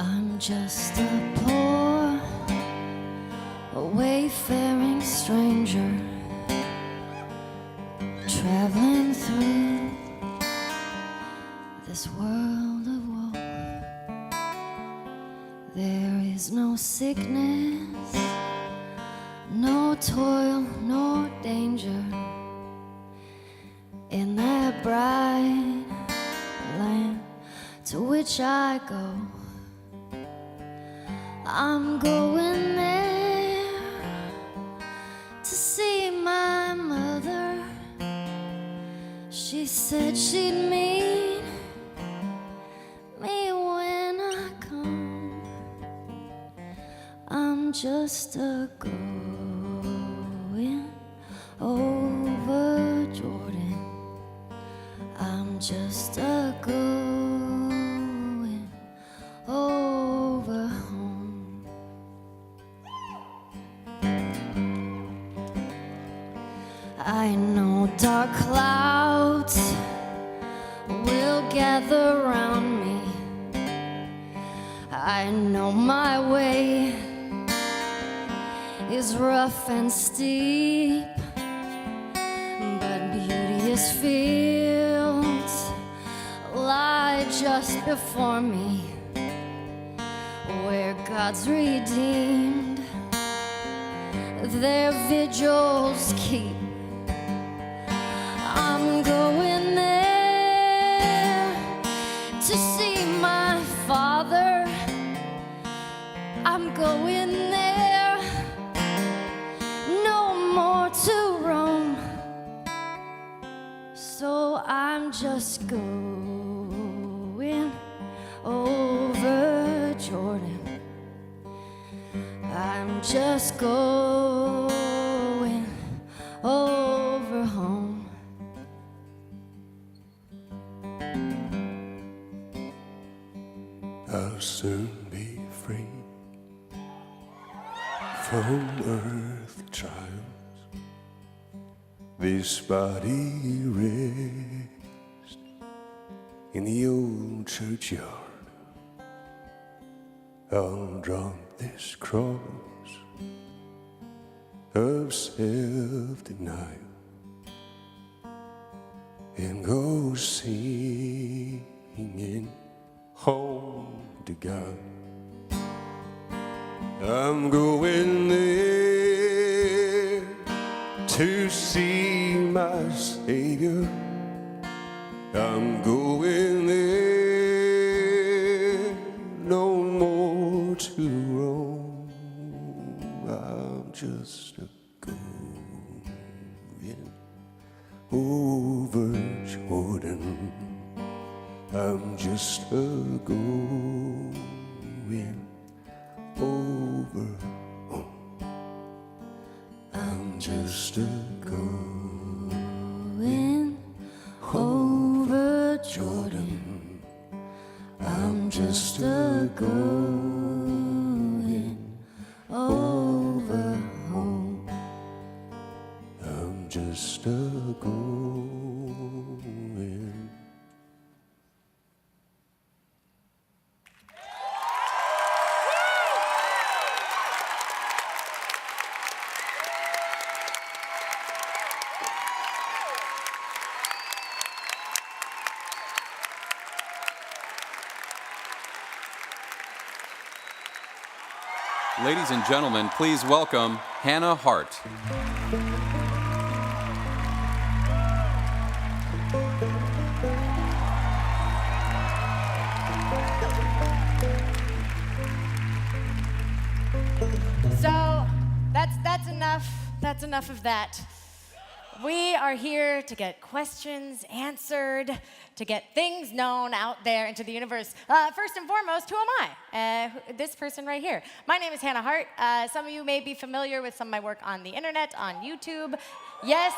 I'm just a poor, wayfaring stranger, traveling through this world of woe. There is no sickness, no toil, no danger in that bright land to which I go. I'm going there to see my mother. She said she'd meet me when I come. I'm just a going over Jordan. I'm just a going over home. I know dark clouds will gather round me. I know my way is rough and steep, but beauteous fields lie just before me, where God's redeemed their vigils keep. I'm going there to see my father. I'm going there, no more to roam. So I'm just going over Jordan. I'm just going over home. I'll soon be free from earthly trials. This body rests in the old churchyard. I'll drop this cross of self-denial and go singing home to God. I'm going there to see my Savior. I'm going there, no more to roam. I'm just a going over Jordan. I'm just a going over home. I'm just a going over Jordan. I'm just a going over home. I'm just a going. Ladies and gentlemen, please welcome Hannah Hart. So that's enough. That's enough of that. We are here to get questions answered, to get things known out there into the universe. First and foremost, who am I? This person right here. My name is Hannah Hart. Some of you may be familiar with some of my work on the internet, on YouTube. Yes,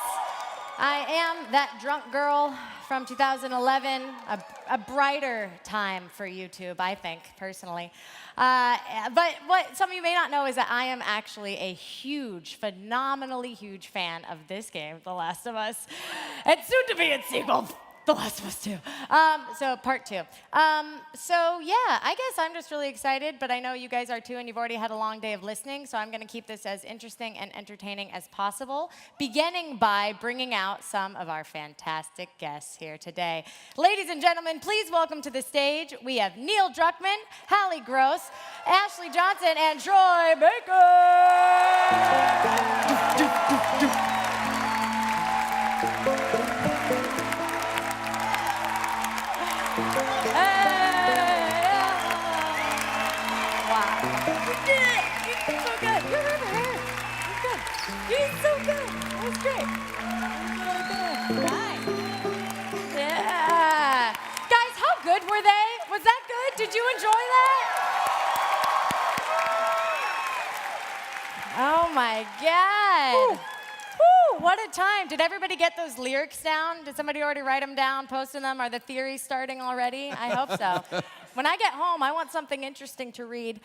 I am that drunk girl from 2011, a brighter time for YouTube, I think, personally. But what some of you may not know is that I am actually a huge, phenomenally huge fan of this game, The Last of Us, and soon to be its sequel, The Last of Us 2. So part 2. So yeah, I guess I'm just really excited, but I know you guys are too, and you've already had a long day of listening, so I'm going to keep this as interesting and entertaining as possible, beginning by bringing out some of our fantastic guests here today. Ladies and gentlemen, please welcome to the stage, we have Neil Druckmann, Hallie Gross, Ashley Johnson, and Troy Baker! He's so good. That was great. Really good. Nice. Yeah. Guys, how good were they? Was that good? Did you enjoy that? Oh my God. Woo, what a time. Did everybody get those lyrics down? Did somebody already write them down, posting them? Are the theories starting already? I hope so. When I get home, I want something interesting to read.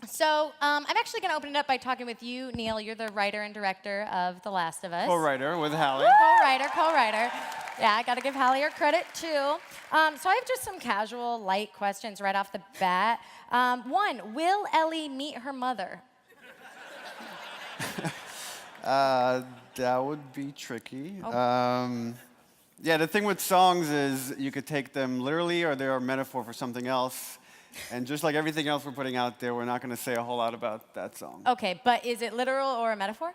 So I'm actually going to open it up by talking with you, Neil. You're the writer and director of The Last of Us. Co-writer with Hallie. Co-writer. Yeah, I got to give Hallie her credit, too. So I have just some casual, light questions right off the bat. One, will Ellie meet her mother? That would be tricky. Oh. Yeah, the thing with songs is you could take them literally or they're a metaphor for something else. And just like everything else we're putting out there, we're not going to say a whole lot about that song. Okay, but is it literal or a metaphor?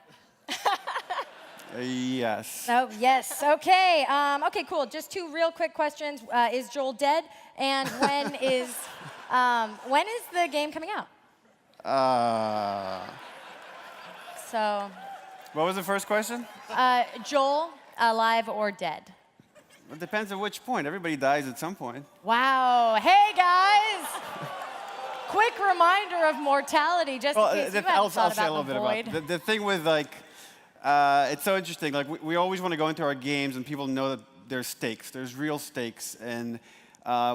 Yes. Oh, yes. Okay. Okay, cool. Just two real quick questions. Is Joel dead? And when is the game coming out? So. What was the first question? Joel, alive or dead? It depends at which point. Everybody dies at some point. Wow. Hey, guys. Quick reminder of mortality, just in case you hadn't thought say a about little the bit void. about the thing with, like, it's so interesting. Like, we always want to go into our games and people know that there's stakes. There's real stakes. And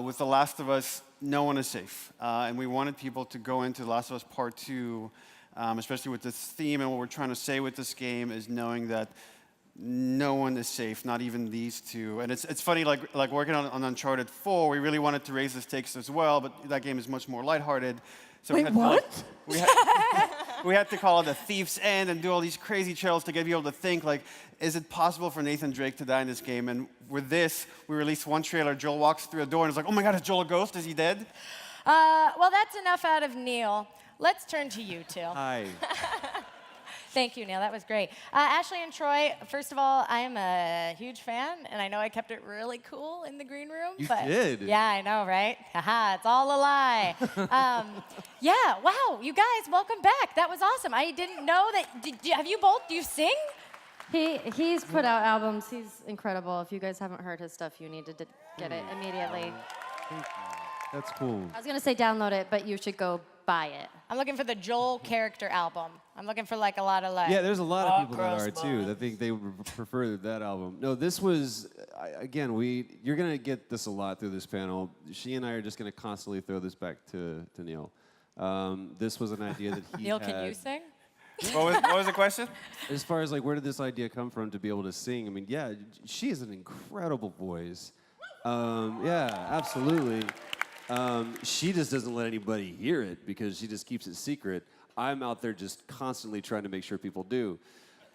with The Last of Us, no one is safe. And we wanted people to go into The Last of Us Part 2, especially with this theme. And what we're trying to say with this game is knowing that no one is safe, not even these two. And it's funny, like working on Uncharted 4, we really wanted to raise the stakes as well, but that game is much more lighthearted. So Wait, what? We had to call it a thief's end and do all these crazy trails to get people to think, like, is it possible for Nathan Drake to die in this game? And with this, we released one trailer. Joel walks through a door and it's like, oh my God, is Joel a ghost? Is he dead? Well, that's enough out of Neil. Let's turn to you two. Hi. Thank you, Neil. That was great. Ashley and Troy, first of all, I am a huge fan, and I know I kept it really cool in the green room. You but did. Yeah, I know, right? Haha, it's all a lie. Yeah, wow, you guys, welcome back. That was awesome. I didn't know that. Have you both? Do you sing? He's put out albums. He's incredible. If you guys haven't heard his stuff, you need to get it immediately. That's cool. I was gonna say download it, but you should go buy it. I'm looking for the Joel character album. I'm looking for like a lot of like. Yeah, there's a lot of people that gross are too. I think they would prefer that album. No, this was, again, you're going to get this a lot through this panel. She and I are just going to constantly throw this back to Neil. This was an idea that he Neil, had. can you sing? What was the question? As far as like, where did this idea come from to be able to sing? I mean, yeah, she has an incredible voice. Yeah, absolutely. She just doesn't let anybody hear it because she just keeps it secret. I'm out there just constantly trying to make sure people do.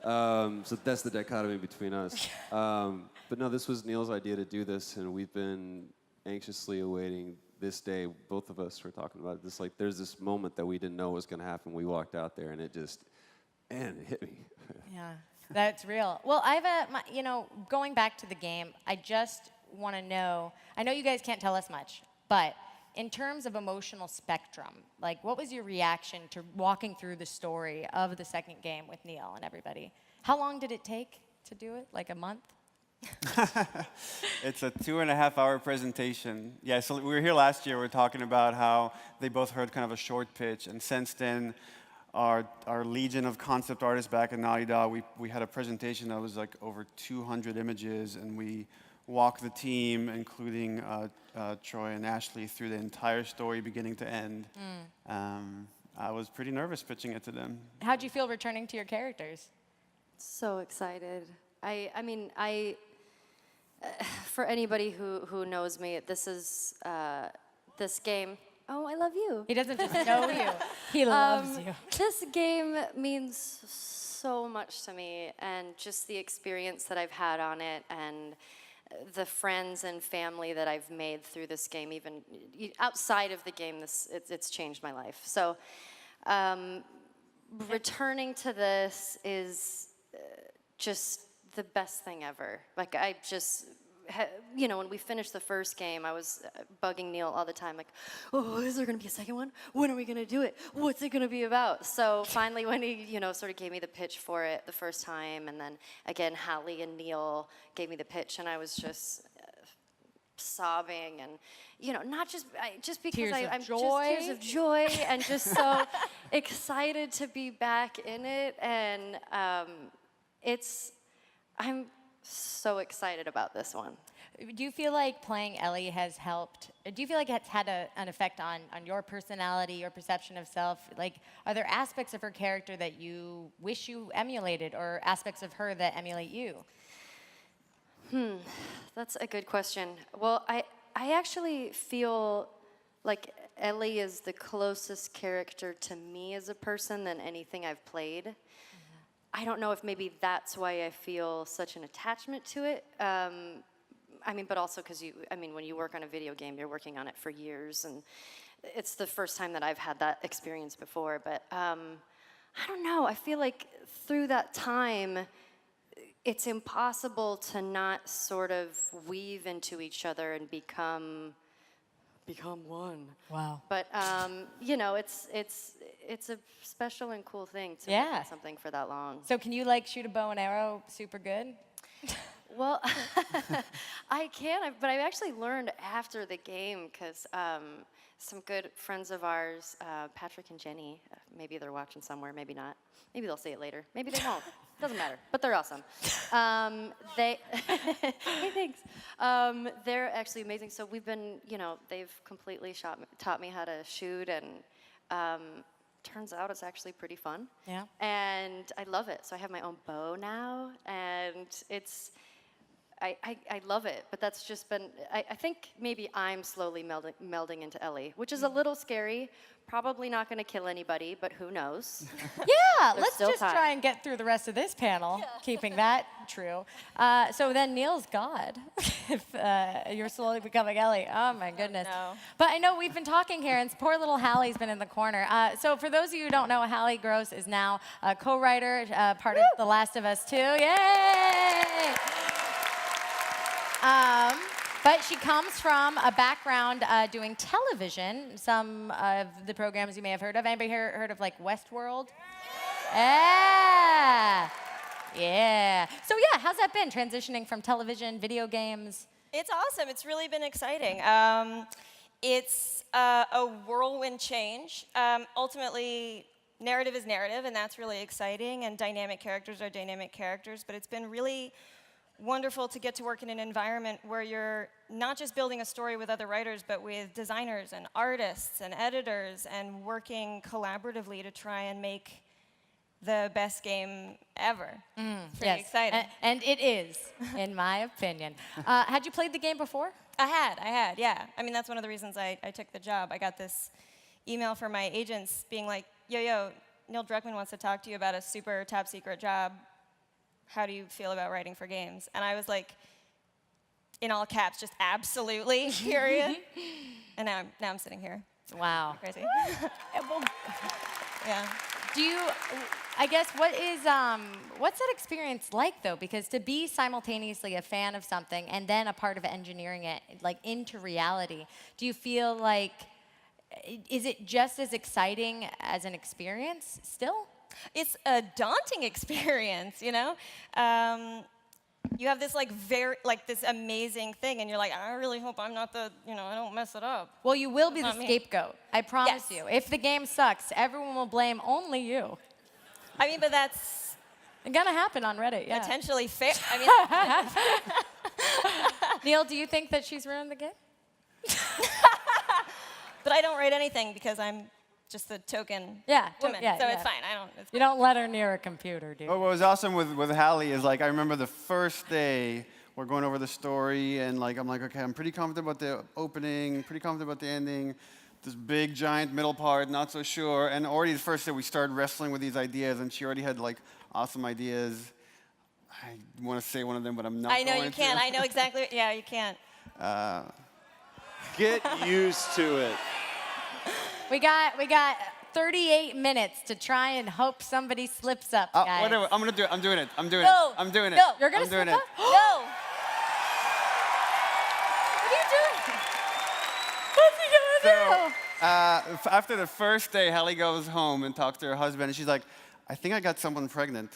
So that's the dichotomy between us. But no, this was Neil's idea to do this, and we've been anxiously awaiting this day, both of us were talking about this. Like, there's this moment that we didn't know was going to happen. We walked out there, and it hit me. Yeah, that's real. Well, you know, going back to the game, I just want to know, I know you guys can't tell us much, but in terms of emotional spectrum, like what was your reaction to walking through the story of the second game with Neil and everybody? How long did it take to do it? Like a month? It's a 2.5-hour presentation. Yeah, so we were here last year. We were talking about how they both heard kind of a short pitch, and since then, our legion of concept artists back in Naughty Dog, we had a presentation that was like over 200 images, and we walked the team, including Troy and Ashley, through the entire story, beginning to end. I was pretty nervous pitching it to them. How'd you feel returning to your characters? So excited. I mean, for anybody who knows me, this is this game. Oh, I love you. He doesn't just know you, he loves you. This game means so much to me, and just the experience that I've had on it, and the friends and family that I've made through this game, even outside of the game, it's changed my life. So returning to this is just the best thing ever. Like, I just, you know, when we finished the first game, I was bugging Neil all the time, like, oh, is there going to be a second one? When are we going to do it? What's it going to be about? So finally, when he, you know, sort of gave me the pitch for it the first time, and then again, Hallie and Neil gave me the pitch, and I was just sobbing, and, you know, not just because Tears of I'm joy. just tears of joy, and just so excited to be back in it, and I'm so excited about this one. Do you feel like playing Ellie has helped? Do you feel like it's had an effect on your personality, your perception of self? Like, are there aspects of her character that you wish you emulated, or aspects of her that emulate you? That's a good question. Well, I actually feel like Ellie is the closest character to me as a person than anything I've played. I don't know if maybe that's why I feel such an attachment to it. I mean, but also because when you work on a video game, you're working on it for years, and it's the first time that I've had that experience before. But I don't know. I feel like through that time, it's impossible to not sort of weave into each other and become one. Wow. But you know, it's a special and cool thing to Yeah. work on something for that long. So can you like shoot a bow and arrow super good? Well, I can, but I've actually learned after the game, because some good friends of ours, Patrick and Jenny, maybe they're watching somewhere, maybe not. Maybe they'll see it later. Maybe they won't. Doesn't matter. But they're awesome. Hey, thanks. They're actually amazing. So we've been, you know, they've completely taught me how to shoot, and turns out it's actually pretty fun. Yeah. And I love it. So I have my own bow now, and I love it, but that's just been, I think maybe I'm slowly melding into Ellie, which is a little scary. Probably not going to kill anybody, but who knows? Yeah, There's let's still just time. try and get through the rest of this panel, keeping that true. So then Neil's God, if you're slowly becoming Ellie. Oh my goodness. no. But I know we've been talking here, and poor little Hallie's been in the corner. So for those of you who don't know, Hallie Gross is now a co-writer, part of The Last of Us 2. Yay! But she comes from a background doing television. Some of the programs you may have heard of. Anybody here heard of like Westworld? Yeah. Yeah. So yeah, how's that been, transitioning from television, video games? It's awesome. It's really been exciting. It's a whirlwind change. Ultimately, narrative is narrative, and that's really exciting, and dynamic characters are dynamic characters, but it's been really wonderful to get to work in an environment where you're not just building a story with other writers, but with designers and artists and editors, and working collaboratively to try and make the best game ever. Pretty exciting. And it is, in my opinion. Had you played the game before? I had, yeah. I mean, that's one of the reasons I took the job. I got this email from my agents being like, yo, Neil Druckmann wants to talk to you about a super top secret job. How do you feel about writing for games? And I was like, in all caps, just absolutely, period. And now I'm sitting here. Wow. Crazy. Well, Yeah. do you, I guess, what's that experience like though? Because to be simultaneously a fan of something and then a part of engineering it like into reality, do you feel like, is it just as exciting as an experience still? It's a daunting experience, you know? You have this like this amazing thing, and you're like, I really hope I'm not I don't mess it up. Well, you will be the Not me. scapegoat. I promise Yes. you. If the game sucks, everyone will blame only you. I mean, but that's It's gonna happen on Reddit, yeah. potentially fair. I mean, Neil, do you think that she's ruined the game? but I don't write anything because I'm just the token woman, so it's fine. You don't let her near a computer, dude. What was awesome with Hallie is like I remember the first day we're going over the story and like I'm like, okay, I'm pretty confident about the opening, pretty confident about the ending. This big giant middle part, not so sure. And already the first day we started wrestling with these ideas, and she already had like awesome ideas. I want to say one of them, but I'm not. I know going you can't. to. I know exactly. Yeah, you can't. Get used to it. We got 38 minutes to try and hope somebody slips up, guys. Whatever. I'm gonna do it. I'm doing it. I'm doing No. it. I'm doing it. No. You're gonna I'm doing slip it. up? No. What are you doing? What's he gonna do? After the first day, Hallie goes home and talks to her husband, and she's like, I think I got someone pregnant.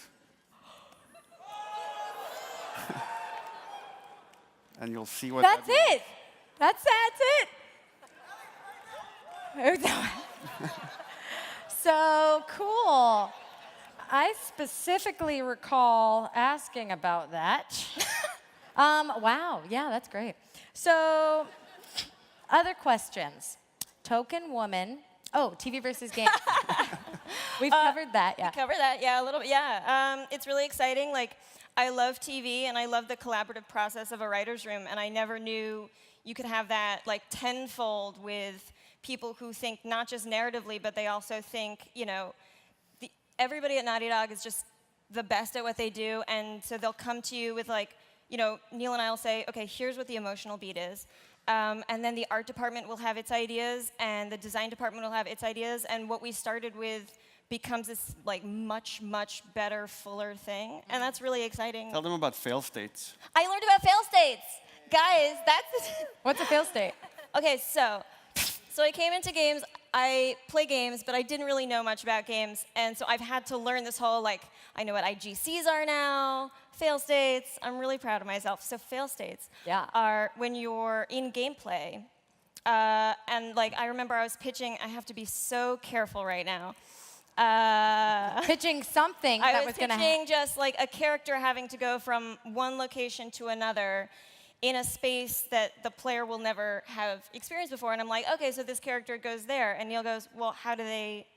And you'll see what That's that means. it. That's it. So cool. I specifically recall asking about that. Wow, yeah, that's great. So, other questions. Token woman. Oh, TV versus game. We've covered that, yeah. Cover that, yeah, a little bit, yeah. It's really exciting. Like, I love TV and I love the collaborative process of a writer's room, and I never knew you could have that like tenfold with people who think not just narratively, but they also think, everybody at Naughty Dog is just the best at what they do, and so they'll come to you with like, Neil and I will say, okay, here's what the emotional beat is. And then the art department will have its ideas, and the design department will have its ideas, and what we started with becomes this like much, much better, fuller thing, and that's really exciting. Tell them about fail states. I learned about fail states. Guys, that's... What's a fail state? Okay, so I came into games, I play games, but I didn't really know much about games, and so I've had to learn this whole, like, I know what IGCs are now, fail states. I'm really proud of myself. So fail states are when you're in gameplay, and like, I remember I was pitching, I have to be so careful right now. Pitching something that was going to happen. I was pitching just like a character having to go from one location to another in a space that the player will never have experienced before. And I'm like, okay, so this character goes there. And Neil goes, well, how do they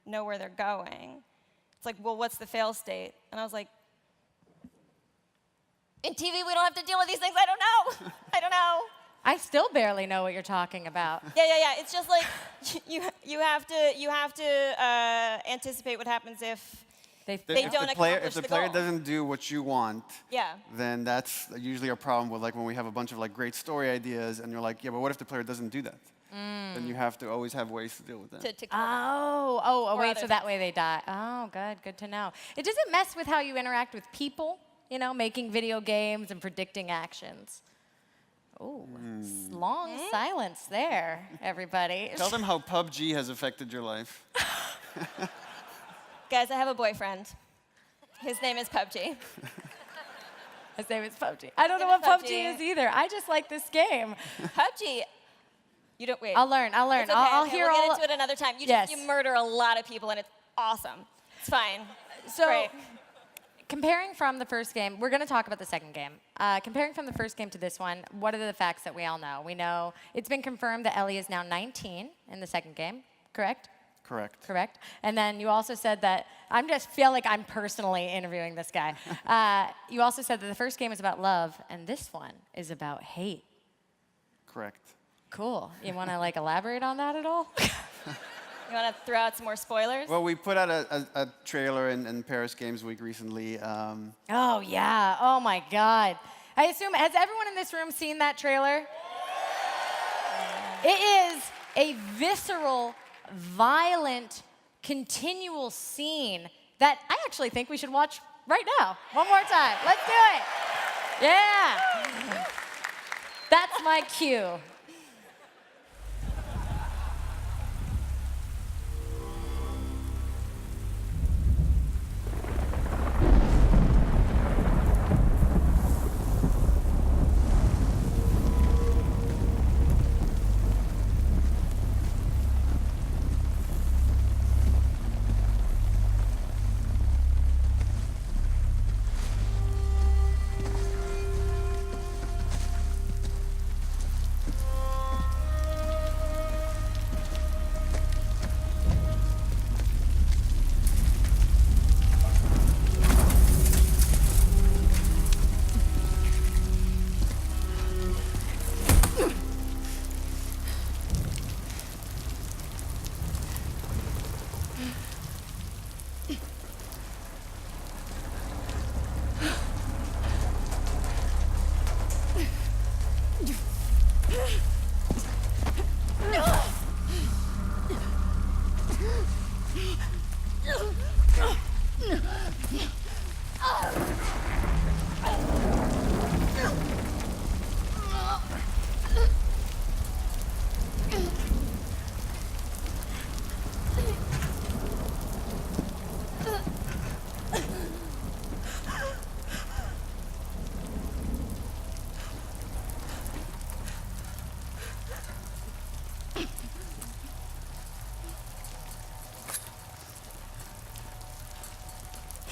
know where they're going? It's like, well, what's the fail state? And I was like, in TV, we don't have to deal with these things. I don't know. I don't know. I still barely know what you're talking about. Yeah. It's just like you have to anticipate what happens if they don't accomplish If the the player goal. doesn't do what you want, Yeah. then that's usually a problem with like when we have a bunch of like great story ideas, and you're like, yeah, but what if the player doesn't do that? Then you have to always have ways to deal with that. Wait, so that way they die. Oh, good to know. It doesn't mess with how you interact with people, making video games and predicting actions. Oh, long silence there, everybody. Tell them how PUBG has affected your life. Guys, I have a boyfriend. His name is PUBG. His name is PUBG. I don't know what PUBG is either. I just like this game. PUBG. You don't wait. I'll learn. It's okay, I'll okay, hear we'll all. get into it another time. You Yes. you murder a lot of people, and it's awesome. It's fine. So, Great. comparing from the first game, we're going to talk about the second game. Comparing from the first game to this one, what are the facts that we all know? We know it's been confirmed that Ellie is now 19 in the second game, correct? Correct. And then you also said that, I just feel like I'm personally interviewing this guy. You also said that the first game is about love, and this one is about hate. Correct. Cool. You want to elaborate on that at all? You want to throw out some more spoilers? Well, we put out a trailer in Paris Games Week recently. Oh, yeah. Oh, my God. I assume, has everyone in this room seen that trailer? It is a visceral, violent, continual scene that I actually think we should watch right now. One more time. Let's do it. Yeah. That's my cue.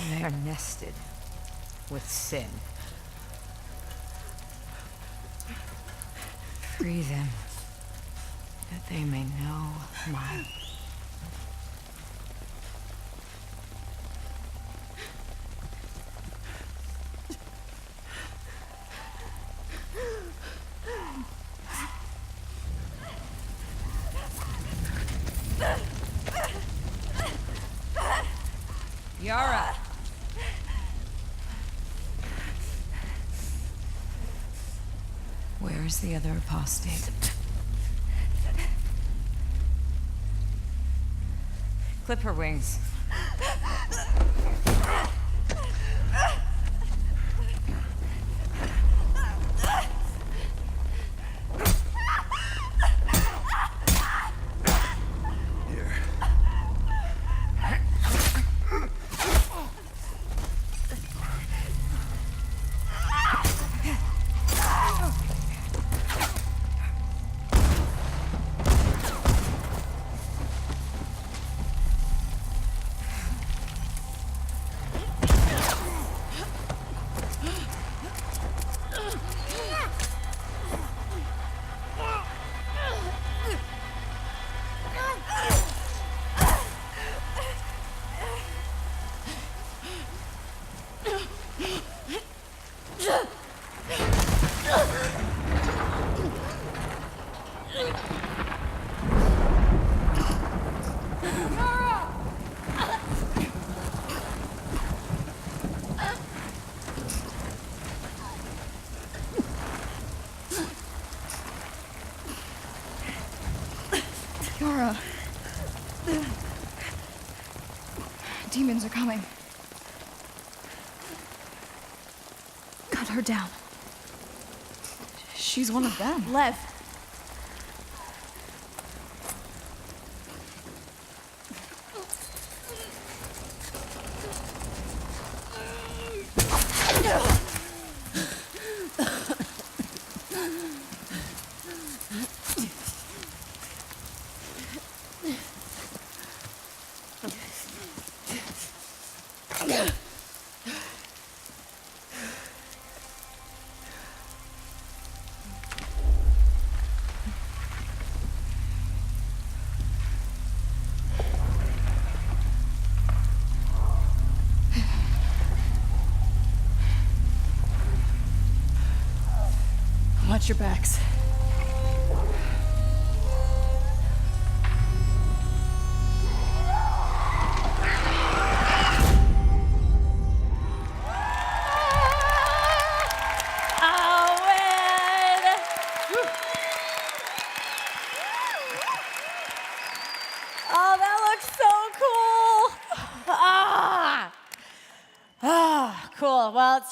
They are nested with sin. Free them, that they may know my... Yara! Where is the other apostate? Clip her wings. Yara. Demons are coming. Cut her down. She's one of them. Lev. Watch your backs.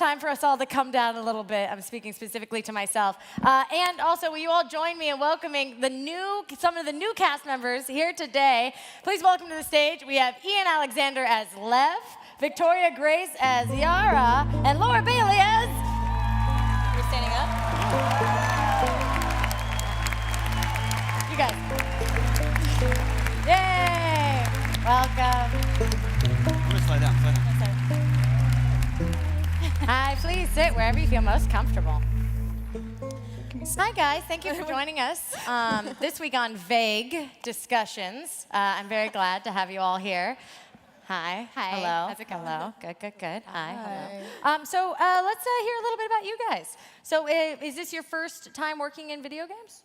time for us all to come down a little bit. I'm speaking specifically to myself. And also, will you all join me in welcoming some of the new cast members here today? Please welcome to the stage. We have Ian Alexander as Lev, Victoria Grace as Yara, and Laura Bailey as... We're standing up. You guys. Yay! Welcome. I'm gonna slide down, slide down. Hi, please sit wherever you feel most comfortable. Hi, guys. Thank you for joining us this week on Vague Discussions. I'm very glad to have you all here. Hi. Hi. Hello. How's it going? Hello. Good, good, good. Hi. Hello. So let's hear a little bit about you guys. So is this your first time working in video games?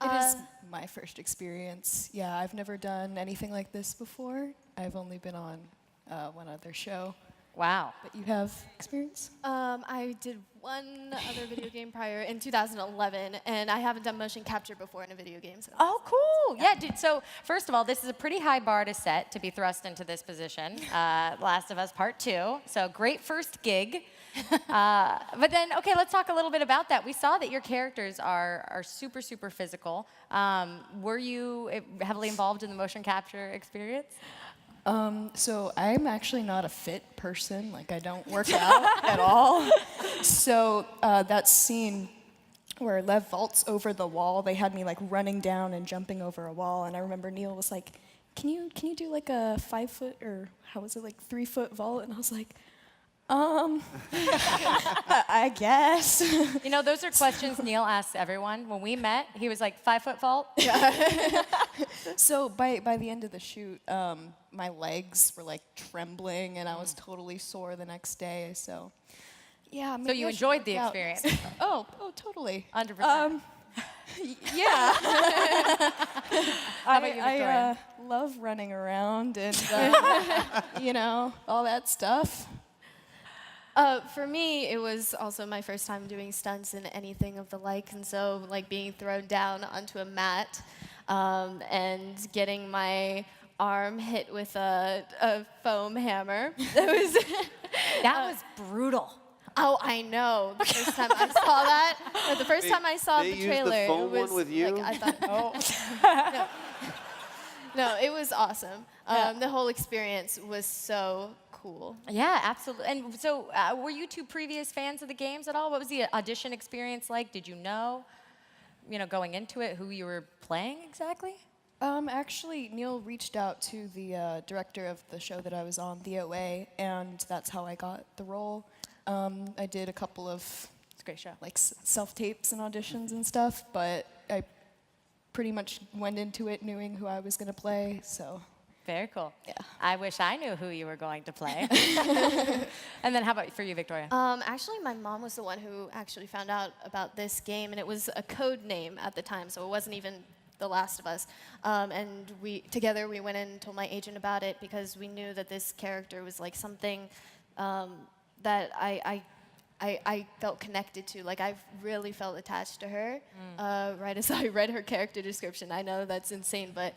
It is my first experience. Yeah, I've never done anything like this before. I've only been on one other show. Wow. But you have experience? I did one other video game prior in 2011, and I haven't done motion capture before in a video game. So. Oh, cool. Yeah, dude. So first of all, this is a pretty high bar to set to be thrust into this position. Last of Us Part 2. So great first gig. But then, okay, let's talk a little bit about that. We saw that your characters are super, super physical. Were you heavily involved in the motion capture experience? So I'm actually not a fit person. Like, I don't work out at all. So that scene where Lev vaults over the wall, they had me like running down and jumping over a wall. And I remember Neil was like, can you do like a 5 foot or how was it, like 3 foot vault? And I was like, I guess. You know, those are questions Neil asks everyone. When we met, he was like, 5 foot vault? So by the end of the shoot, my legs were like trembling and I was totally sore the next day. So yeah. So you enjoyed the experience? Oh, totally. 100%. Yeah. How about you, Victoria? I love running around and you know, all that stuff. For me, it was also my first time doing stunts and anything of the like, and so like being thrown down onto a mat and getting my arm hit with a foam hammer. That was brutal. Oh, I know. The first time I saw that, or the first time I saw They the used trailer, the foam it was one with you? like I thought. No, it was awesome. The whole experience was so cool. Yeah, absolutely. And so were you two previous fans of the games at all? What was the audition experience like? Did you know, going into it, who you were playing exactly? Actually, Neil reached out to the director of the show that I was on, the OA, and that's how I got the role. I did a couple of It's a great show. like self-tapes and auditions and stuff, but I pretty much went into it knowing who I was going to play, so. Very cool. Yeah. I wish I knew who you were going to play. And then how about for you, Victoria? Actually, my mom was the one who actually found out about this game, and it was a code name at the time, so it wasn't even The Last of Us. And we went in and told my agent about it because we knew that this character was like something that I felt connected to. Like, I really felt attached to her right as I read her character description. I know that's insane, but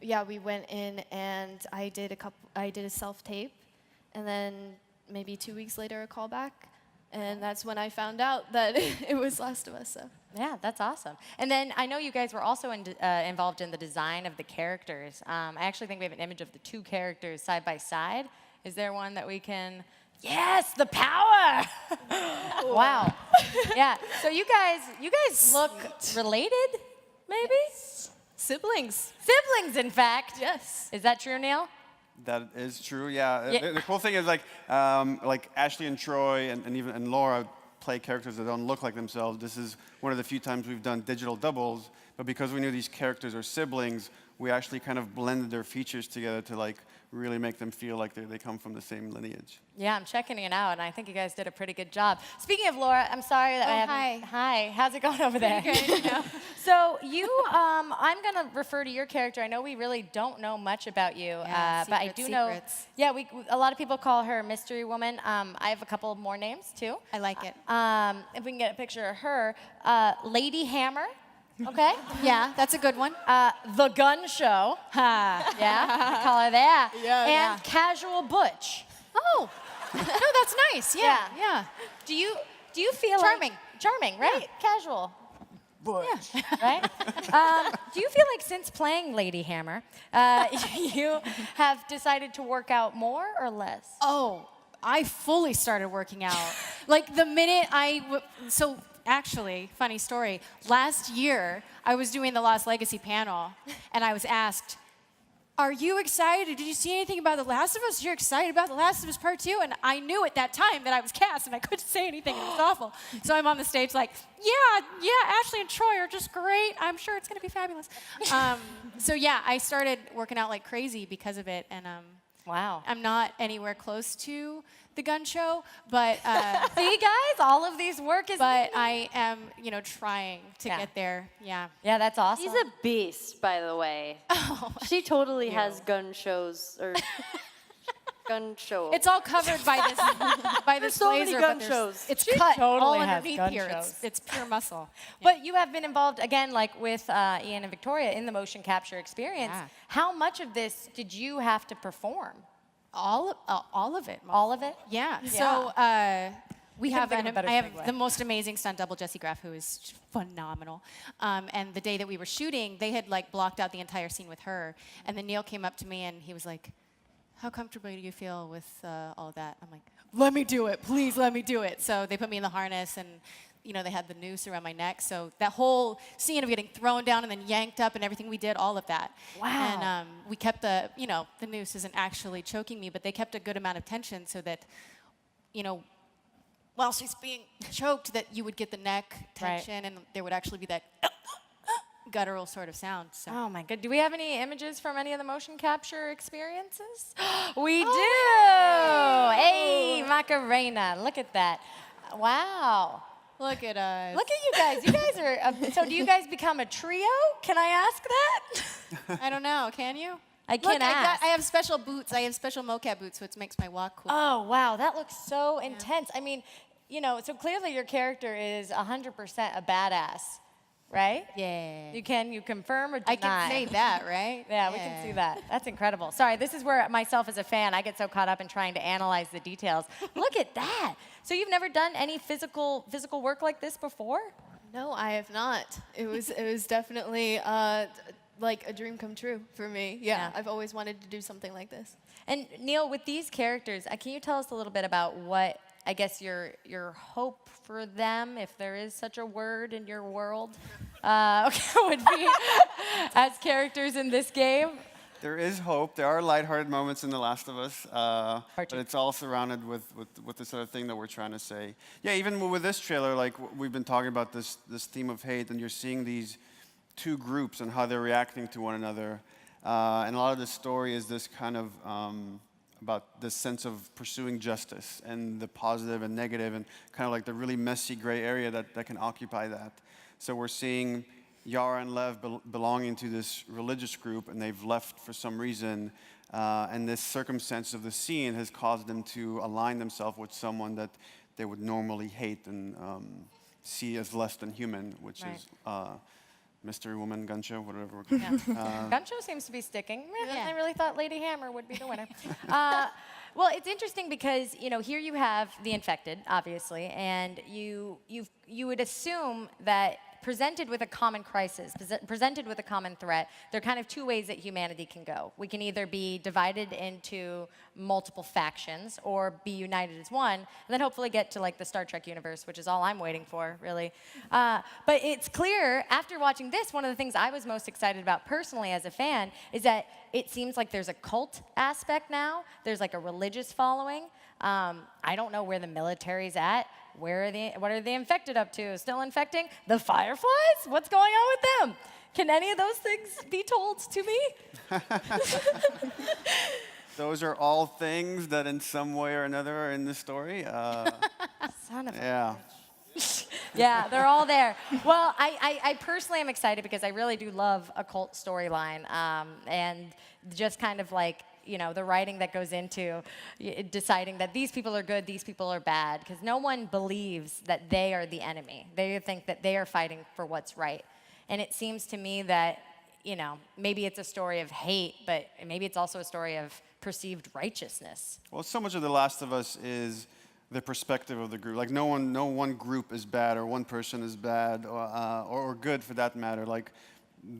yeah, we went in and I did a self-tape, and then maybe 2 weeks later a callback, and that's when I found out that it was Last of Us. So. Yeah, that's awesome. And then I know you guys were also involved in the design of the characters. I actually think we have an image of the two characters side by side. Is there one that we can? Yes, the power! Wow. Yeah. So you guys look related, maybe? Siblings. Siblings, in fact. Yes. Is that true, Neil? That is true, yeah. Yeah. The cool thing is like Ashley and Troy and Laura play characters that don't look like themselves. This is one of the few times we've done digital doubles, but because we knew these characters are siblings, we actually kind of blended their features together to like really make them feel like they come from the same lineage. Yeah, I'm checking it out, and I think you guys did a pretty good job. Speaking of Laura, I'm sorry that I haven't... Hi. How's it going over there? So you, I'm going to refer to your character. I know we really don't know much about you, but I do know... Yeah, a lot of people call her Mystery Woman. I have a couple more names, too. I like it. If we can get a picture of her. Lady Hammer. Okay. Yeah, that's a good one. The Gun Show. Yeah, I call her that. Yeah, and Casual Butch. Oh. No, that's nice. Yeah, yeah. Do you feel Charming. Charming, right? Casual. Yeah, right? Do you feel like since playing Lady Hammer, you have decided to work out more or less? Oh, I fully started working out. Like the minute so actually, funny story. Last year, I was doing the Lost Legacy panel, and I was asked, "Are you excited? Did you see anything about The Last of Us? You're excited about The Last of Us Part 2?" And I knew at that time that I was cast, and I couldn't say anything. It was awful. So I'm on the stage like, yeah, Ashley and Troy are just great. I'm sure it's going to be fabulous. So yeah, I started working out like crazy because of it, and wow. I'm not anywhere close to the gun show, but see, guys, all of these work is. But I am, trying to Yeah. get there. Yeah. Yeah, that's awesome. She's a beast, by the way. She totally has gun shows or gun show. It's all covered by this so many blazer, gun but shows. it's She cut all totally has underneath gun here. shows. It's pure muscle. But you have been involved again, like with Ian and Victoria in the motion capture experience. Yeah. How much of this did you have to perform? All of it. All of it? Yeah. Yeah. So we have think of a better I have segue. the most amazing stunt double, Jessie Graff, who is phenomenal. And the day that we were shooting, they had like blocked out the entire scene with her. And then Neil came up to me and he was like, "How comfortable do you feel with all of that?" I'm like, "Let me do it, please, let me do it." So they put me in the harness and. They had the noose around my neck. So that whole scene of getting thrown down and then yanked up and everything, we did all of that. Wow. And we kept the noose isn't actually choking me, but they kept a good amount of tension so that, while she's being choked, that you would get the neck tension and there would actually be that guttural sort of sound. So. Oh my good. Do we have any images from any of the motion capture experiences? We do. Hey, Macarena, look at that. Wow. Look at us. Look at you guys. You guys are, so do you guys become a trio? Can I ask that? I don't know. Can you? I can't ask. I have special boots. I have special mocap boots, which makes my walk cool. Oh, wow. That looks so intense. I mean, so clearly your character is 100% a badass, right? Yeah. You confirm or deny? I can say that, right? Yeah, we can see that. That's incredible. Sorry, this is where myself as a fan, I get so caught up in trying to analyze the details. Look at that. So you've never done any physical work like this before? No, I have not. It was definitely like a dream come true for me. Yeah, I've always wanted to do something like this. And Neil, with these characters, can you tell us a little bit about what I guess your hope for them, if there is such a word in your world, would be as characters in this game? There is hope. There are lighthearted moments in The Last of Us, but it's all surrounded with this other thing that we're trying to say. Yeah, even with this trailer, like we've been talking about this theme of hate, and you're seeing these two groups and how they're reacting to one another. And a lot of the story is this kind of about this sense of pursuing justice and the positive and negative and kind of like the really messy gray area that can occupy that. So we're seeing Yara and Lev belonging to this religious group, and they've left for some reason, and this circumstance of the scene has caused them to align themselves with someone that they would normally hate and see as less than human, which is Mystery Woman, Gun Show, whatever. Gun Show seems to be sticking. I really thought Lady Hammer would be the winner. Well, it's interesting because here you have the infected, obviously, and you would assume that presented with a common crisis, presented with a common threat, there are kind of two ways that humanity can go. We can either be divided into multiple factions or be united as one, and then hopefully get to like the Star Trek universe, which is all I'm waiting for, really. But it's clear, after watching this, one of the things I was most excited about personally as a fan is that it seems like there's a cult aspect now. There's like a religious following. I don't know where the military's at. What are the infected up to? Still infecting? The Fireflies? What's going on with them? Can any of those things be told to me? Those are all things that in some way or another are in the story. Son of a Yeah. Yeah, they're all there. Well, I personally am excited because I really do love a cult storyline, and just kind of like, the writing that goes into deciding that these people are good, these people are bad, because no one believes that they are the enemy. They think that they are fighting for what's right. And it seems to me that, you know, maybe it's a story of hate, but maybe it's also a story of perceived righteousness. Well, so much of The Last of Us is the perspective of the group. Like, no one group is bad, or one person is bad, or good for that matter. Like,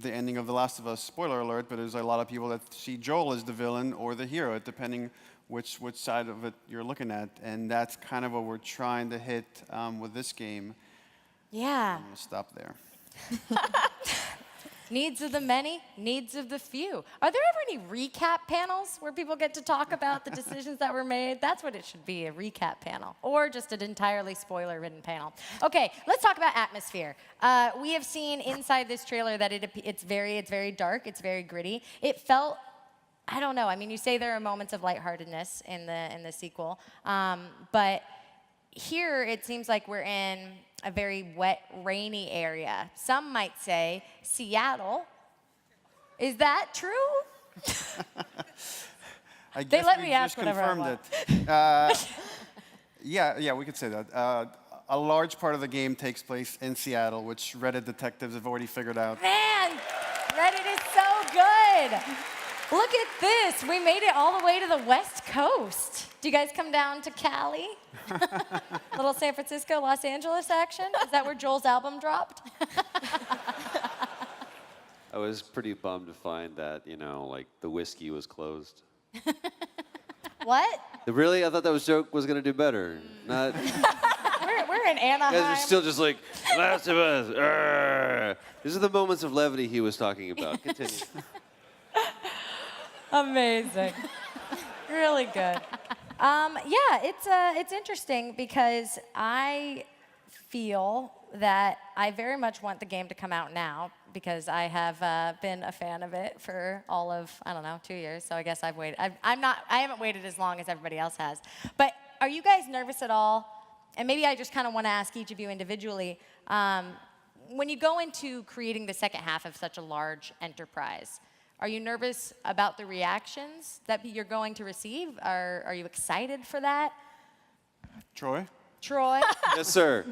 the ending of The Last of Us, spoiler alert, but there's a lot of people that see Joel as the villain or the hero, depending which side of it you're looking at. And that's kind of what we're trying to hit with this game. Yeah. I'm going to stop there. Needs of the many, needs of the few. Are there ever any recap panels where people get to talk about the decisions that were made? That's what it should be, a recap panel, or just an entirely spoiler-ridden panel. Okay, let's talk about atmosphere. We have seen inside this trailer that it's very dark, it's very gritty. It felt, I don't know, I mean, you say there are moments of lightheartedness in the sequel, but here it seems like we're in a very wet, rainy area. Some might say Seattle. Is that true? I They guess let we me ask just whatever I confirmed want. it. Yeah, we could say that. A large part of the game takes place in Seattle, which Reddit detectives have already figured out. Man, Reddit is so good. Look at this. We made it all the way to the West Coast. Do you guys come down to Cali? Little San Francisco, Los Angeles action? Is that where Joel's album dropped? I was pretty bummed to find that, you know, like the whiskey was closed. What? Really? I thought that joke was going to do better. Not. We're in You Anaheim. guys are still just like, Last of Us. Arr. These are the moments of levity he was talking about. Continue. Amazing. Really good. Yeah, it's interesting because I feel that I very much want the game to come out now because I have been a fan of it for all of, I don't know, 2 years. So I guess I've waited. I haven't waited as long as everybody else has. But are you guys nervous at all? And maybe I just kind of want to ask each of you individually, when you go into creating the second half of such a large enterprise, are you nervous about the reactions that you're going to receive? Are you excited for that? Troy? Troy? Yes, sir.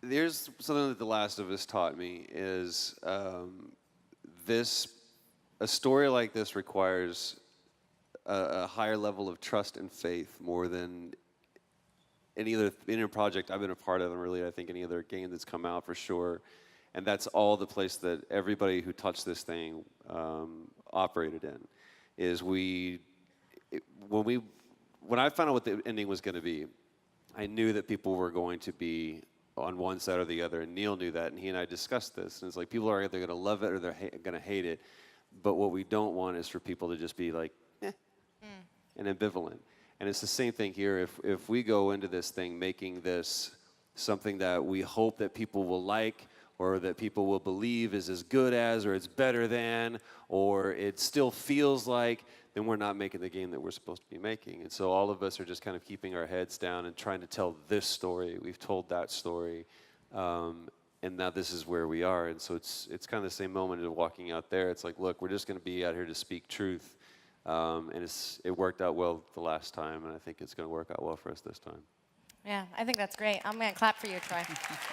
There's something that The Last of Us taught me is a story like this requires a higher level of trust and faith more than any other project I've been a part of, and really I think any other game that's come out for sure. And that's all the place that everybody who touched this thing operated in. Is when I found out what the ending was going to be, I knew that people were going to be on one side or the other, and Neil knew that, and he and I discussed this. And it's like people are either going to love it or they're going to hate it. But what we don't want is for people to just be like, and ambivalent. And it's the same thing here. If we go into this thing making this something that we hope that people will like, or that people will believe is as good as, or it's better than, or it still feels like, then we're not making the game that we're supposed to be making. And so all of us are just kind of keeping our heads down and trying to tell this story. We've told that story, and now this is where we are. And so it's kind of the same moment of walking out there. It's like, look, we're just going to be out here to speak truth. And it worked out well the last time, and I think it's going to work out well for us this time. Yeah, I think that's great. I'm going to clap for you, Troy.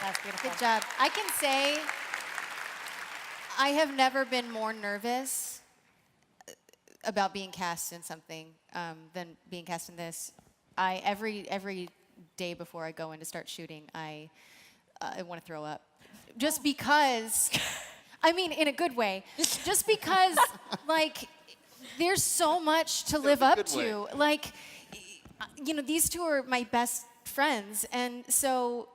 That's beautiful. Good job. I can say I have never been more nervous about being cast in something than being cast in this. Every day before I go in to start shooting, I want to throw up. Just because, I mean, in a good way. Just because, like, there's so much to live up to. Like, you know, these two are my best friends, and so,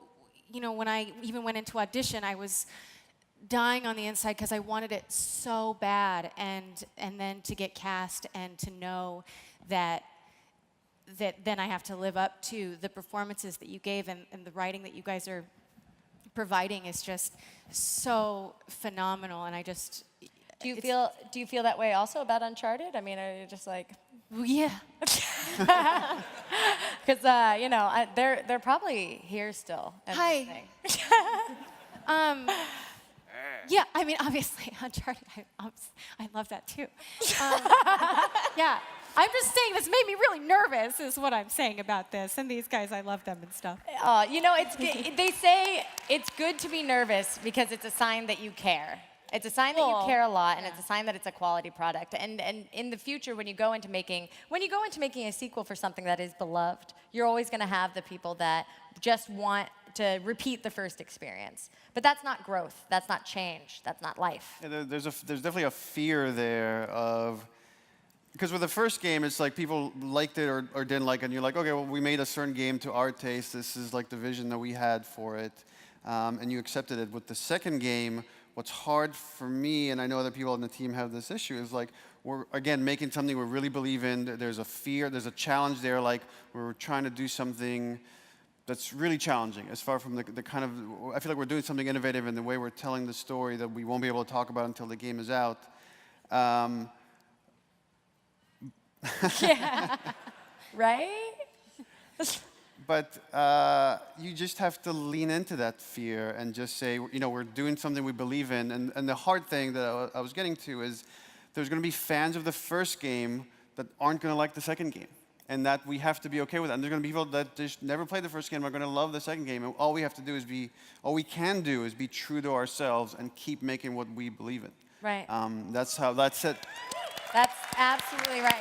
you know, when I even went into audition, I was dying on the inside because I wanted it so bad, and then to get cast and to know that then I have to live up to the performances that you gave and the writing that you guys are providing is just so phenomenal, and I just. Do you feel that way also about Uncharted? I mean, are you just like, yeah. Because you know, they're probably here still. Hi. Yeah, I mean, obviously, Uncharted. I love that too. Yeah. I'm just saying this made me really nervous, is what I'm saying about this. And these guys, I love them and stuff. You know, they say it's good to be nervous because it's a sign that you care. It's a sign that you care a lot, and it's a sign that it's a quality product. And in the future, when you go into making a sequel for something that is beloved, you're always going to have the people that just want to repeat the first experience. But that's not growth. That's not change. That's not life. Yeah, there's definitely a fear there of, because with the first game, it's like people liked it or didn't like it, and you're like, okay, well, we made a certain game to our taste. This is like the vision that we had for it, and you accepted it. With the second game, what's hard for me, and I know other people on the team have this issue, is like we're, again, making something we really believe in. There's a fear, there's a challenge there, like we're trying to do something that's really challenging as far from the kind of, I feel like we're doing something innovative in the way we're telling the story that we won't be able to talk about until the game is out. Yeah. Right? But you just have to lean into that fear and just say, you know, we're doing something we believe in. And the hard thing that I was getting to is there's going to be fans of the first game that aren't going to like the second game. And that we have to be okay with that. And there's going to be people that just never played the first game are going to love the second game. And all we have to do is all we can do is be true to ourselves and keep making what we believe in. Right. That's it. That's absolutely right.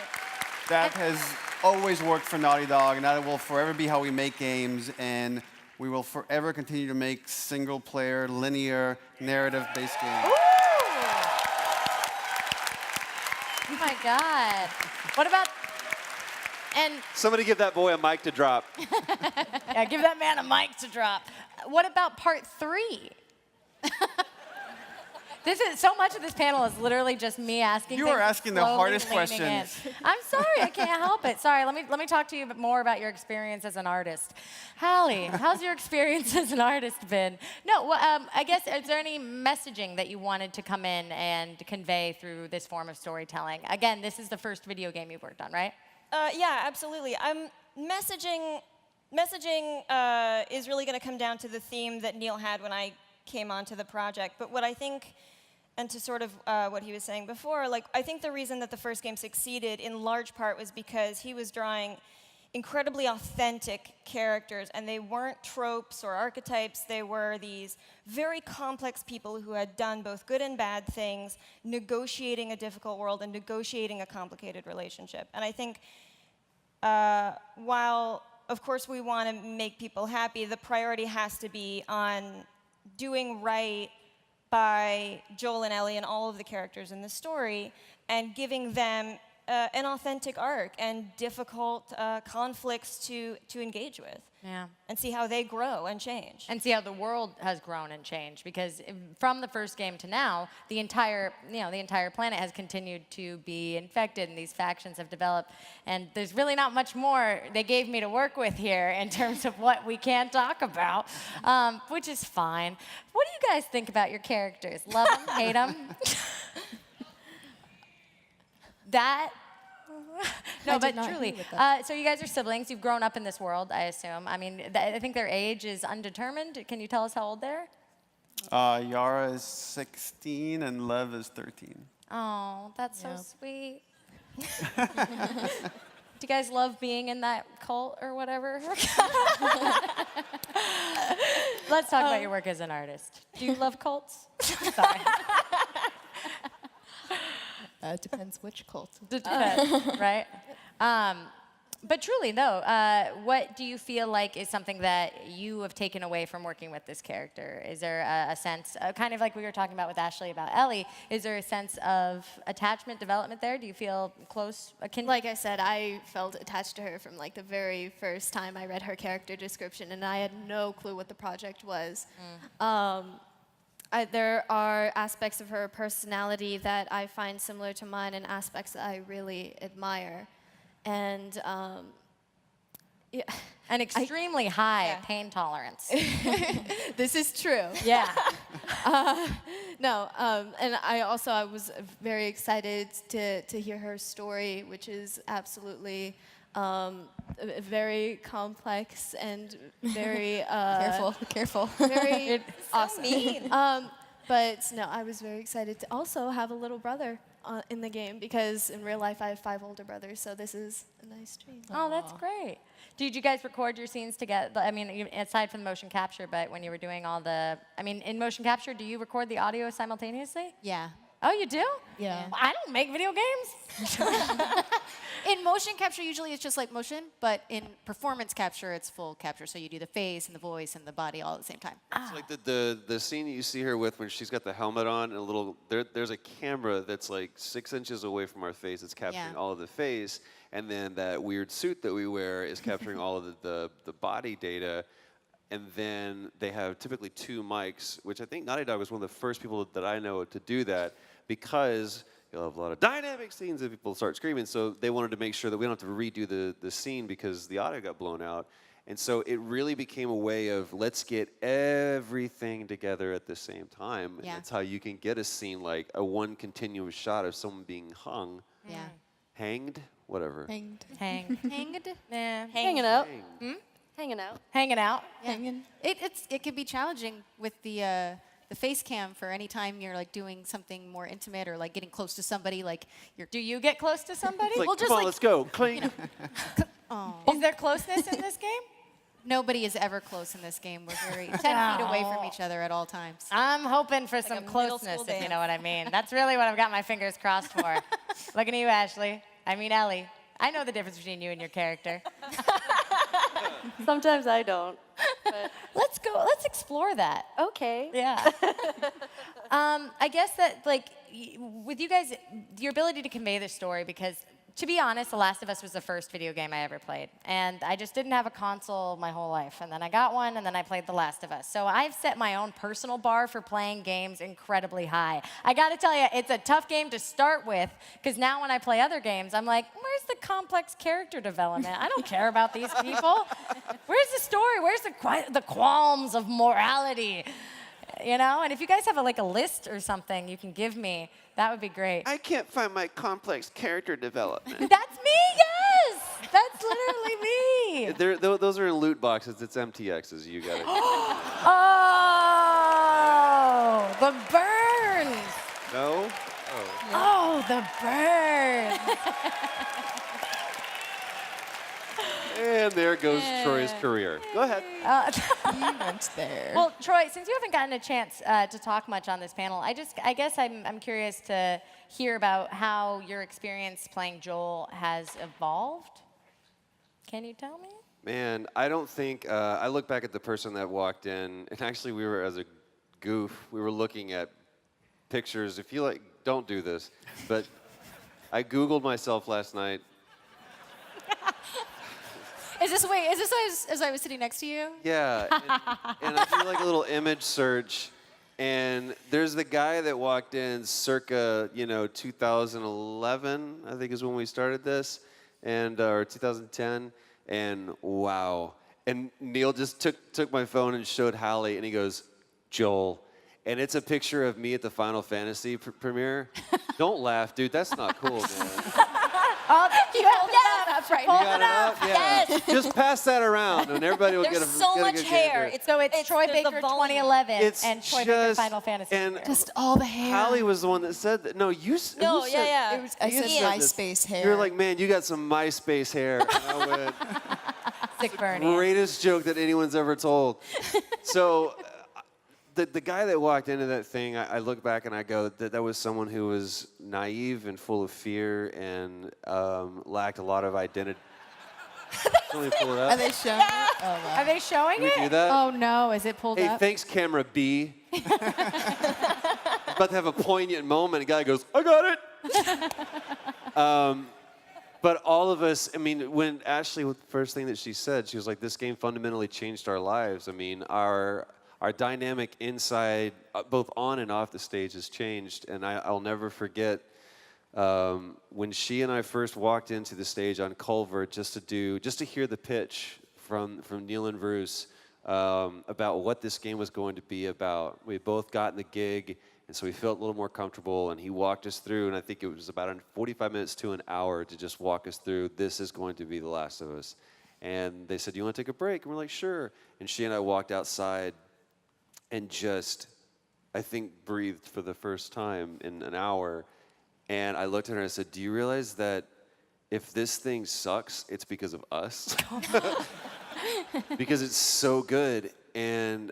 That has always worked for Naughty Dog, and that will forever be how we make games, and we will forever continue to make single-player, linear, narrative-based games. Ooh. Oh my God. What about, and Somebody give that boy a mic to drop. yeah, give that man a mic to drop. What about part 3? So much of this panel is literally just me asking. You are asking the hardest questions. I'm sorry, I can't help it. Sorry, let me talk to you more about your experience as an artist. Hallie, how's your experience as an artist been? No, I guess, is there any messaging that you wanted to come in and convey through this form of storytelling? Again, this is the first video game you've worked on, right? Yeah, absolutely. Messaging is really going to come down to the theme that Neil had when I came onto the project. But what I think, and to sort of what he was saying before, like I think the reason that the first game succeeded in large part was because he was drawing incredibly authentic characters, and they weren't tropes or archetypes. They were these very complex people who had done both good and bad things, negotiating a difficult world and negotiating a complicated relationship. And I think while, of course, we want to make people happy, the priority has to be on doing right by Joel and Ellie and all of the characters in the story, and giving them an authentic arc and difficult conflicts to engage with. Yeah. And see how they grow and change. And see how the world has grown and changed, because from the first game to now, the entire planet has continued to be infected, and these factions have developed. And there's really not much more they gave me to work with here in terms of what we can talk about, which is fine. What do you guys think about your characters? Love them, hate them? No, but truly. So you guys are siblings. You've grown up in this world, I assume. I mean, I think their age is undetermined. Can you tell us how old they're? Yara is 16 and Lev is 13. Oh, that's so sweet. Do you guys love being in that cult or whatever? Let's talk about your work as an artist. Do you love cults? Sorry. It depends which cult. Depends, right? But truly, though, what do you feel like is something that you have taken away from working with this character? Is there a sense, kind of like we were talking about with Ashley about Ellie, is there a sense of attachment, development there? Do you feel close, akin? Like I said, I felt attached to her from like the very first time I read her character description, and I had no clue what the project was. There are aspects of her personality that I find similar to mine, and aspects that I really admire. And yeah. An extremely high pain tolerance. This is true. Yeah. No, and I was very excited to hear her story, which is absolutely very complex and very Careful. very awesome. mean. But no, I was very excited to also have a little brother in the game because in real life I have 5 older brothers, so this is a nice treat. Oh, that's great. Did you guys record your scenes together? I mean, aside from the motion capture, but when you were doing all the, I mean, in motion capture, do you record the audio simultaneously? Yeah. Oh, you do? Yeah. Well, I don't make video games. In motion capture, usually it's just like motion, but in performance capture, it's full capture. So you do the face and the voice and the body all at the same time. It's like the scene you see her with when she's got the helmet on and a little, there's a camera that's like 6 inches away from our face. It's capturing Yeah. all of the face. And then that weird suit that we wear is capturing all of the body data. And then they have typically 2 mics, which I think Naughty Dog was one of the first people that I know to do that because you'll have a lot of dynamic scenes that people start screaming. So they wanted to make sure that we don't have to redo the scene because the audio got blown out. And so it really became a way of let's get everything together at the same time. And Yeah. that's how you can get a scene like a one continuous shot of someone being hung, Yeah. hanged, whatever. Hanged. Hang. Hanged? Yeah. Hanging out. Hanged. Hanging out. Hanging out. Yeah. It can be challenging with the face cam for any time you're like doing something more intimate or like getting close to somebody. Like you're. Do you get close to somebody? It's like, Well, just come on, like- let's go. Clean. Is there closeness in this game? Nobody is ever close in this game. We're very 10 feet away from each other at all times. I'm hoping for a some middle closeness, school if you dance. know what I mean. That's really what I've got my fingers crossed for. Looking at you, Ashley. I mean, Ellie. I know the difference between you and your character. Sometimes I don't. But Let's go. Let's explore that. okay. Yeah. I guess that, like, with you guys, your ability to convey the story, because to be honest, The Last of Us was the first video game I ever played. And I just didn't have a console my whole life. And then I got one, and then I played The Last of Us. So I've set my own personal bar for playing games incredibly high. I gotta tell you, it's a tough game to start with, because now when I play other games, I'm like, where's the complex character development? I don't care about these people. Where's the story? Where's the qualms of morality? You know, and if you guys have like a list or something you can give me, that would be great. I can't find my complex character development. That's me, yes! That's literally me. Those are in loot boxes. It's MTXs. You got it. Oh, the burns. No? Oh, the burns. And there goes Troy's career. Go ahead. He went there. Well, Troy, since you haven't gotten a chance to talk much on this panel, I guess I'm curious to hear about how your experience playing Joel has evolved. Can you tell me? Man, I don't think, I look back at the person that walked in, and actually we were, as a goof, we were looking at pictures. If you like, don't do this, but I Googled myself last night. Is this as I was sitting next to you? Yeah, and I did like a little image search, and there's the guy that walked in circa, 2011, I think is when we started this, and or 2010, and wow. And Neil just took my phone and showed Hallie, and he goes, Joel. And it's a picture of me at the Final Fantasy premiere. Don't laugh, dude. That's not cool, man. Oh, you have that up right You got it up? Yeah. Yes. Just pass that around, and everybody will There's get a so get a much good hair. gander. So it's Troy there's the Baker volume. 2011 It's and Troy Baker just- Final Fantasy. and Just all the hair. Hallie was the one that said that. No, you. No, who yeah, said- yeah. It was, I said You said this. MySpace hair. You're like, man, you got some MySpace hair. And I went, Sick Bernie. greatest joke that anyone's ever told. So, the guy that walked into that thing, I look back and I go, that was someone who was naive and full of fear and lacked a lot of identity. Can we pull it Are up? they showing it? Oh, wow. Are they showing Can we it? do that? Oh no, is it pulled Hey, up? thanks, camera B. About to have a poignant moment. A guy goes, I got it. But all of us, I mean, when Ashley, the first thing that she said, she was like, this game fundamentally changed our lives. I mean, our dynamic inside, both on and off the stage, has changed. And I'll never forget when she and I first walked into the stage on Culver just to hear the pitch from Neil and Bruce about what this game was going to be about. We had both gotten the gig, and so we felt a little more comfortable, and he walked us through, and I think it was about 45 minutes to an hour to just walk us through, this is going to be The Last of Us. And they said, do you want to take a break? And we're like, sure. And she and I walked outside and just, I think, breathed for the first time in an hour. And I looked at her and I said, do you realize that if this thing sucks, it's because of us? Because it's so good. And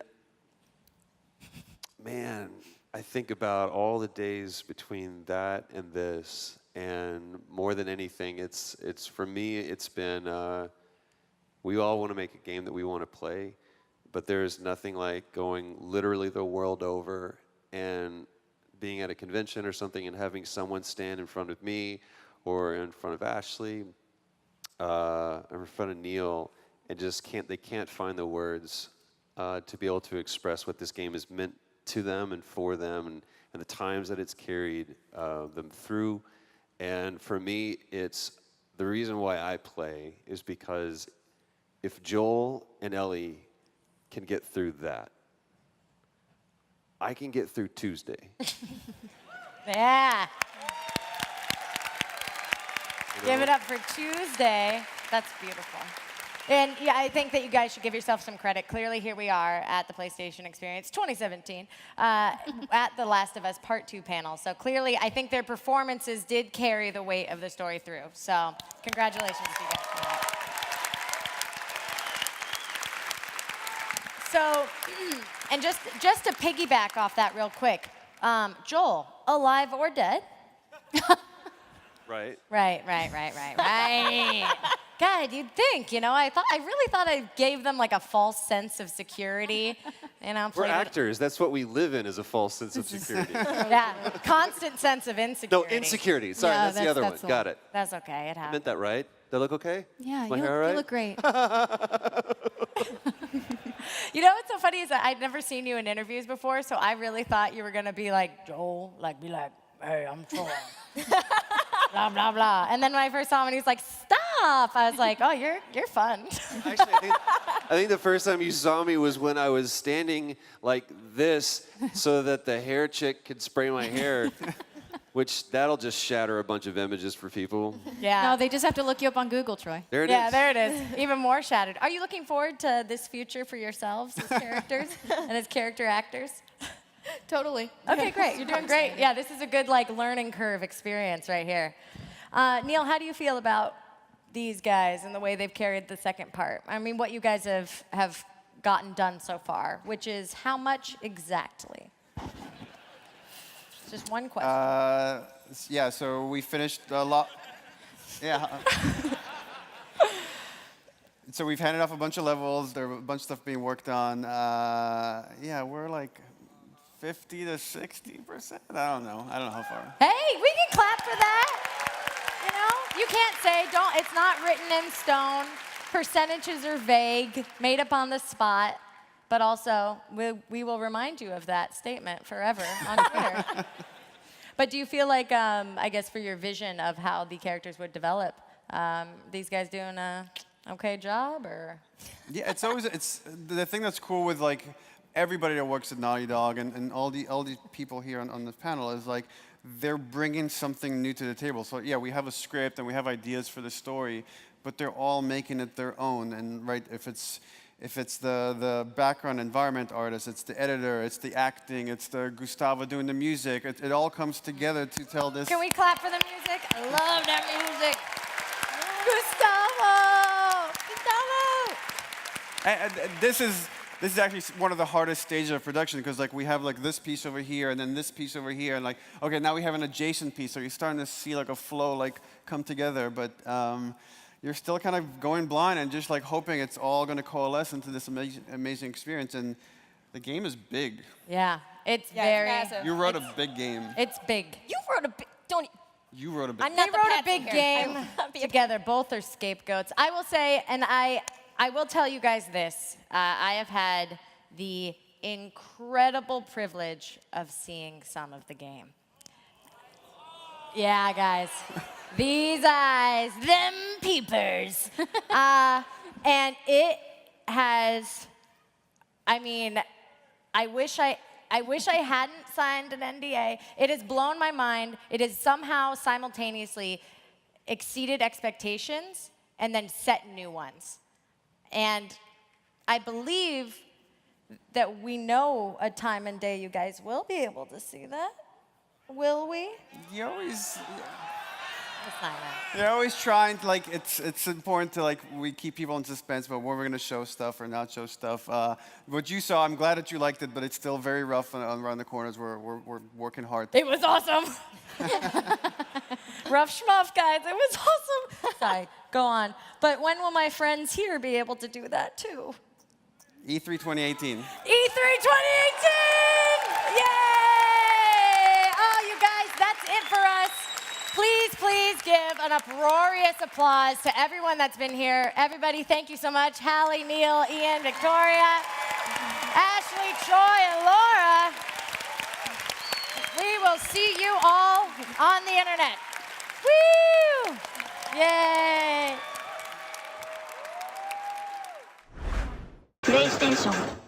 man, I think about all the days between that and this, and more than anything, it's for me, it's been, we all want to make a game that we want to play, but there's nothing like going literally the world over and being at a convention or something and having someone stand in front of me or in front of Ashley or in front of Neil and just they can't find the words to be able to express what this game has meant to them and for them and the times that it's carried them through. And for me, it's the reason why I play is because if Joel and Ellie can get through that, I can get through Tuesday. Yeah. Give it up for Tuesday. That's beautiful. And yeah, I think that you guys should give yourself some credit. Clearly, here we are at the PlayStation Experience 2017 at the Last of Us Part 2 panel. So clearly, I think their performances did carry the weight of the story through. So congratulations to you guys for that. So, and just to piggyback off that real quick, Joel, alive or dead? Right. Right. God, you'd think, you know, I really thought I gave them like a false sense of security. You know, We're actors. That's what we live in, is a false sense of security. Yeah, constant sense of No, insecurity. insecurity. Sorry, that's the other one. Got it. That's okay, it I happens. meant that right? Did I look okay? Yeah, Is my you hair all right? look great. You know what's so funny is that I'd never seen you in interviews before, so I really thought you were gonna be like, Joel, be like, hey, I'm Troy. Blah, blah, blah. And then when I first saw him and he was like, stop, I was like, oh, you're fun. Actually, I think the first time you saw me was when I was standing like this so that the hair chick could spray my hair, which that'll just shatter a bunch of images for people. Yeah. No, they just have to look you up on Google, Troy. There it is. Yeah, there it is. Even more shattered. Are you looking forward to this future for yourselves as characters and as character actors? Totally. Okay, great. You're doing great. Yeah, this is a good learning curve experience right here. Neil, how do you feel about these guys and the way they've carried the second part? I mean, what you guys have gotten done so far, which is how much exactly? Just one question. Yeah, so we finished a lot. Yeah. So we've handed off a bunch of levels. There are a bunch of stuff being worked on. Yeah, we're like 50 to 60%. I don't know how far. Hey, we can clap for that. You know, you can't say it's not written in stone. Percentages are vague, made up on the spot. But also, we will remind you of that statement forever on Twitter. But do you feel like, I guess, for your vision of how the characters would develop, these guys doing a okay job, or? Yeah, it's the thing that's cool with everybody that works at Naughty Dog and all the people here on the panel is they're bringing something new to the table. So yeah, we have a script and we have ideas for the story, but they're all making it their own. And right, if it's the background environment artist, it's the editor, it's the acting, it's the Gustavo doing the music. It all comes together to tell this. Can we clap for the music? I love that music. Gustavo! And this is actually one of the hardest stages of production because we have this piece over here and then this piece over here and okay, now we have an adjacent piece, so you're starting to see a flow come together, but you're still kind of going blind and just hoping it's all going to coalesce into this amazing experience. And the game is big. Yeah, it's very. It's massive. You wrote a big game. It's big. You wrote a big. Don't. You wrote a big. I'm not They the wrote a Patsy big here. game I'm not together. Both are scapegoats. I will say, and I will tell you guys this. I have had the incredible privilege of seeing some of the game. Yeah, guys. These eyes, them peepers. And it has, I mean, I wish I hadn't signed an NDA. It has blown my mind. It has somehow simultaneously exceeded expectations and then set new ones. And I believe that we know a time and day you guys will be able to see that. Will we? You always. It's not that. You're always trying to like. It's important to like we keep people in suspense about when we're gonna show stuff or not show stuff. What you saw, I'm glad that you liked it, but it's still very rough around the corners. We're working hard. It was awesome. Rough schmuff, guys. It was awesome. Sorry, go on. But when will my friends here be able to do that too? E3 2018. E3 2018! Yay! Oh, you guys, that's it for us. Please give an uproarious applause to everyone that's been here. Everybody, thank you so much. Hallie, Neil, Ian, Victoria, Ashley, Troy, and Laura. We will see you all on the internet. Woo! Yay! プレイステーション